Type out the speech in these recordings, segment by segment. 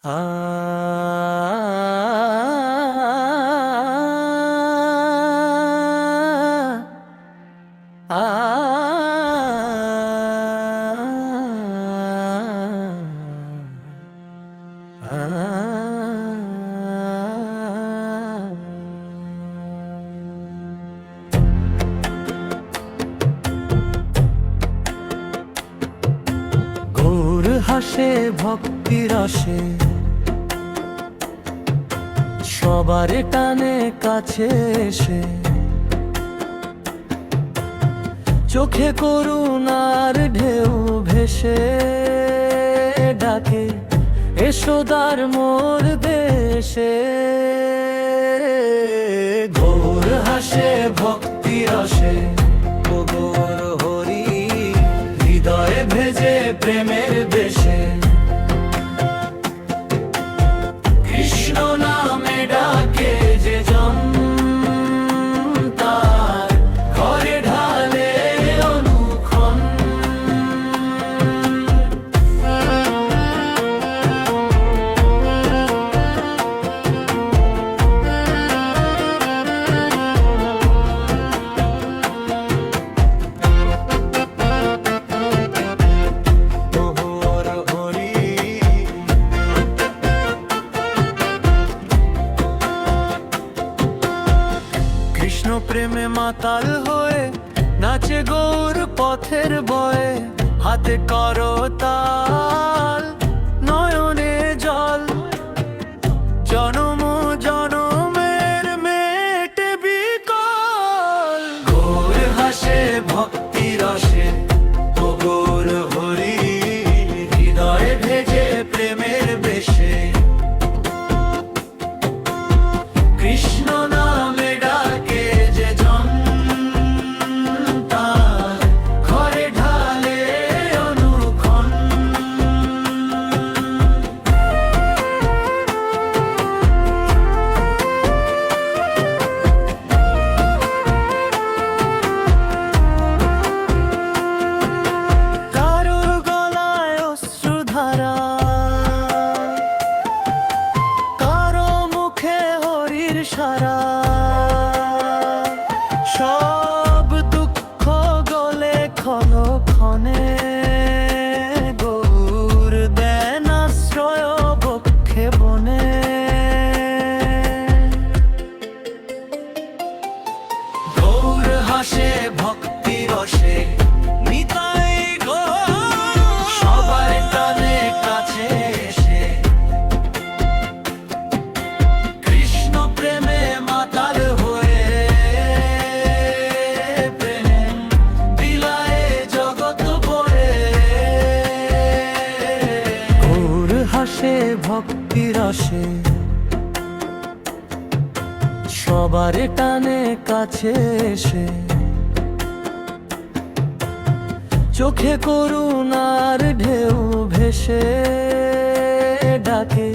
গৌর হাসে ভক্তি রসে, সবার টানে কাছে এসে, চোখে করুণার ঢেউ ভেসে ডাকে, এসোদার মোর দেশে। গৌর হাসে ভক্তি রসে, ও গৌর হরি হৃদয়ে ভেজে প্রেমের বেশে। কৃষ্ণ নামে ডাকে যে জন, তার ঘরে ঢালে অনুক্ষণ। কৃষ্ণ প্রেমে মাতাল হয়ে নাচে গৌর পথের বয়ে, হাতে করতাল নয়নে জল। জনম জনমের মেটে বিকল। গৌর হাসে ভক্তি রসে, ও গৌর হরি হৃদয়ে ভেজে প্রেমের বেশে। কৃষ্ণ নামে ডাকে যে জন, তার ঘরে ঢালে অনুক্ষণ। কারো গলায় অশ্রুধারা, কারো মুখে হরির সারা। সব দুঃখ গলে ক্ষণে গৌর দেন আশ্রয় বক্ষে বনে। গৌর হাসে ভক্তি রসে, নিতাই গৌর সবার টানে কাছে এসে। কৃষ্ণ প্রেমে মাতাল হয়ে প্রেম বিলায়ে জগৎ ভরে। গৌর হাসে ভক্তি রসে, সবার টানে কাছে এসে, চোখে করুণার ঢেউ ভেসে ডাকে,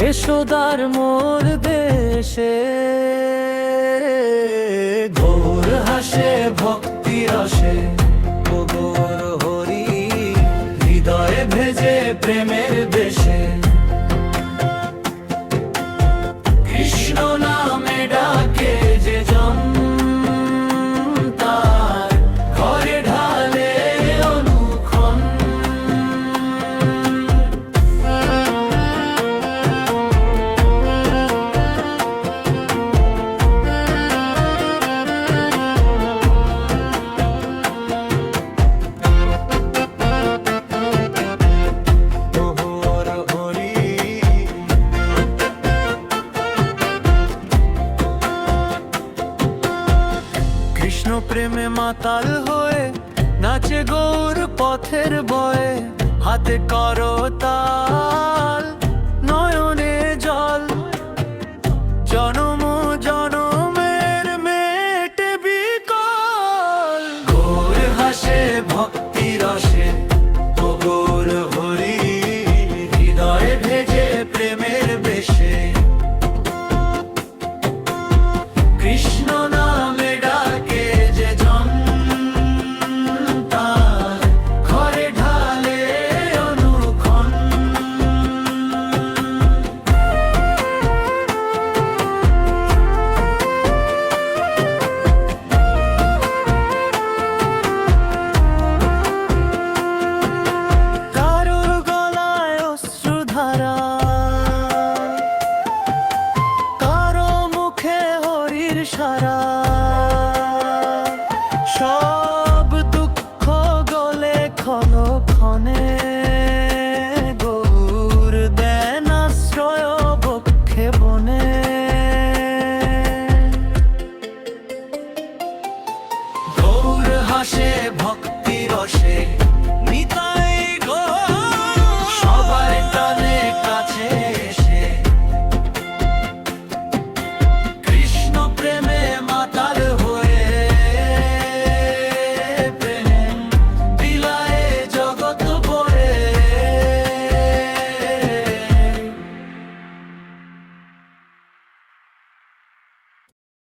এসোদার মোর দেশে। গৌর হাসে ভক্তি রসে, ও গৌর হরি হৃদয়ে ভেজে প্রেমের বেশে। কৃষ্ণ নামে ডাকে যে জন, তার ঘরে ঢালে অনুক্ষণ। কৃষ্ণ প্রেমে মাতাল হয়ে নাচে গৌর পথের বয়ে, হাতে করতাল নয়নে জল। জনম জনমের মেটে বিকল। গৌর হাসে ভক্তি রসে, ও গৌর হরি হৃদয়ে ভেজে প্রেমের বেশে।